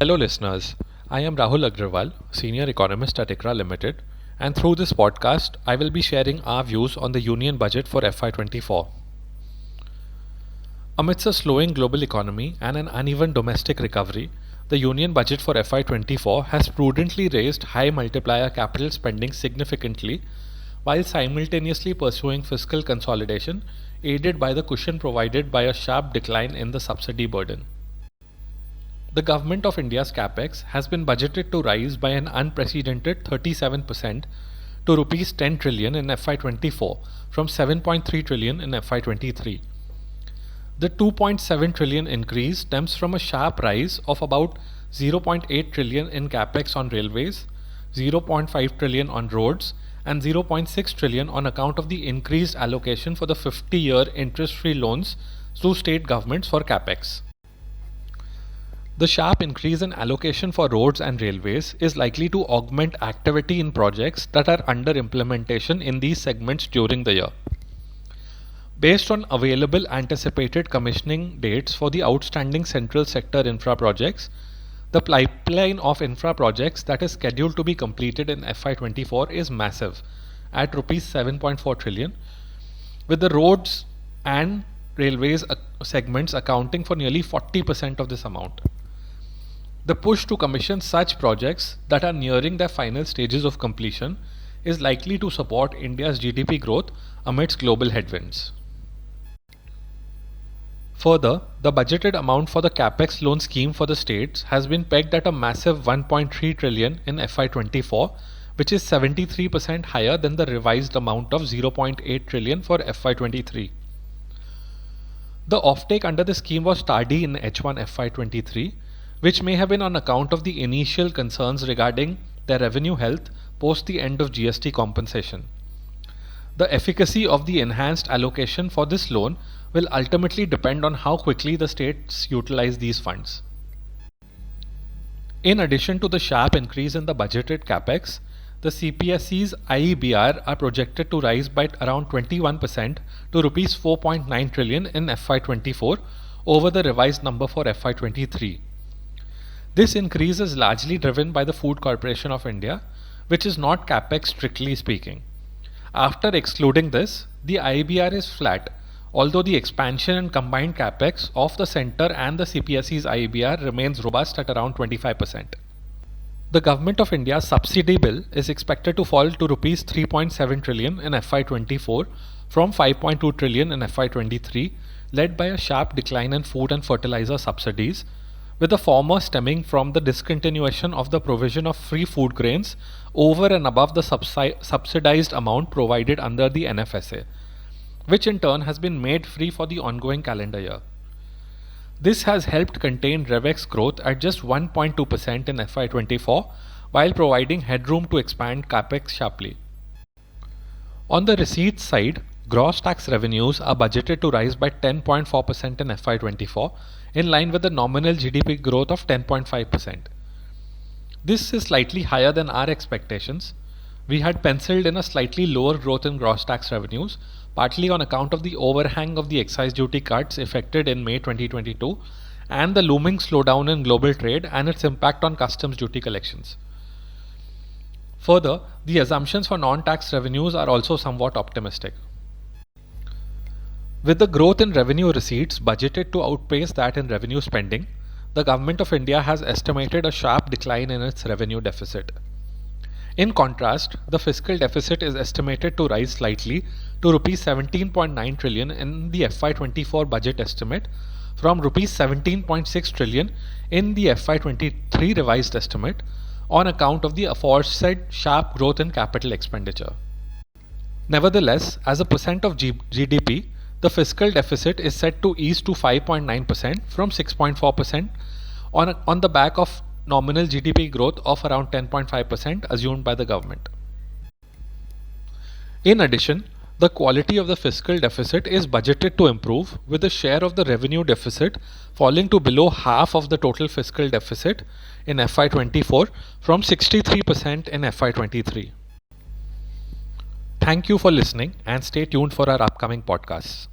Hello listeners, I am Rahul Agrawal, Senior Economist at ICRA Limited, and through this podcast I will be sharing our views on the Union Budget for FY24. Amidst a slowing global economy and an uneven domestic recovery, the Union Budget for FY24 has prudently raised high multiplier capital spending significantly while simultaneously pursuing fiscal consolidation aided by the cushion provided by a sharp decline in the subsidy burden. The Government of India's capex has been budgeted to rise by an unprecedented 37% to Rs 10 trillion in FY24 from 7.3 trillion in FY23. The 2.7 trillion increase stems from a sharp rise of about 0.8 trillion in capex on railways, 0.5 trillion on roads, and 0.6 trillion on account of the increased allocation for the 50-year interest-free loans to state governments for capex. The sharp increase in allocation for roads and railways is likely to augment activity in projects that are under implementation in these segments during the year. Based on available anticipated commissioning dates for the outstanding central sector infra projects, the pipeline of infra projects that is scheduled to be completed in FY24 is massive at Rs 7.4 trillion, with the roads and railways segments accounting for nearly 40% of this amount. The push to commission such projects that are nearing their final stages of completion is likely to support India's GDP growth amidst global headwinds. Further, the budgeted amount for the capex loan scheme for the states has been pegged at a massive 1.3 trillion in FY24, which is 73% higher than the revised amount of 0.8 trillion for FY23. The offtake under the scheme was tardy in H1 FY23, which may have been on account of the initial concerns regarding their revenue health post the end of GST compensation. The efficacy of the enhanced allocation for this loan will ultimately depend on how quickly the states utilize these funds. In addition to the sharp increase in the budgeted capex, the CPSE's IEBR are projected to rise by around 21% to Rs 4.9 trillion in FY24 over the revised number for FY23. This increase is largely driven by the Food Corporation of India, which is not capex strictly speaking. After excluding this, the IBR is flat, although the expansion and combined capex of the centre and the CPSE's IBR remains robust at around 25%. The Government of India's subsidy bill is expected to fall to Rs 3.7 trillion in FY24 from 5.2 trillion in FY23, led by a sharp decline in food and fertilizer subsidies, with the former stemming from the discontinuation of the provision of free food grains over and above the subsidized amount provided under the NFSA, which in turn has been made free for the ongoing calendar year. This has helped contain RevX growth at just 1.2% in FY24 while providing headroom to expand capex sharply. On the receipts side, gross tax revenues are budgeted to rise by 10.4% in FY24, in line with the nominal GDP growth of 10.5%. This is slightly higher than our expectations. We had penciled in a slightly lower growth in gross tax revenues, partly on account of the overhang of the excise duty cuts effected in May 2022 and the looming slowdown in global trade and its impact on customs duty collections. Further, the assumptions for non-tax revenues are also somewhat optimistic. With the growth in revenue receipts budgeted to outpace that in revenue spending, the Government of India has estimated a sharp decline in its revenue deficit. In contrast, the fiscal deficit is estimated to rise slightly to Rs 17.9 trillion in the FY24 budget estimate from Rs 17.6 trillion in the FY23 revised estimate on account of the aforesaid sharp growth in capital expenditure. Nevertheless, as a percent of GDP, the fiscal deficit is set to ease to 5.9% from 6.4% on the back of nominal GDP growth of around 10.5% assumed by the government. In addition, the quality of the fiscal deficit is budgeted to improve, with the share of the revenue deficit falling to below half of the total fiscal deficit in FY24 from 63% in FY23. Thank you for listening and stay tuned for our upcoming podcasts.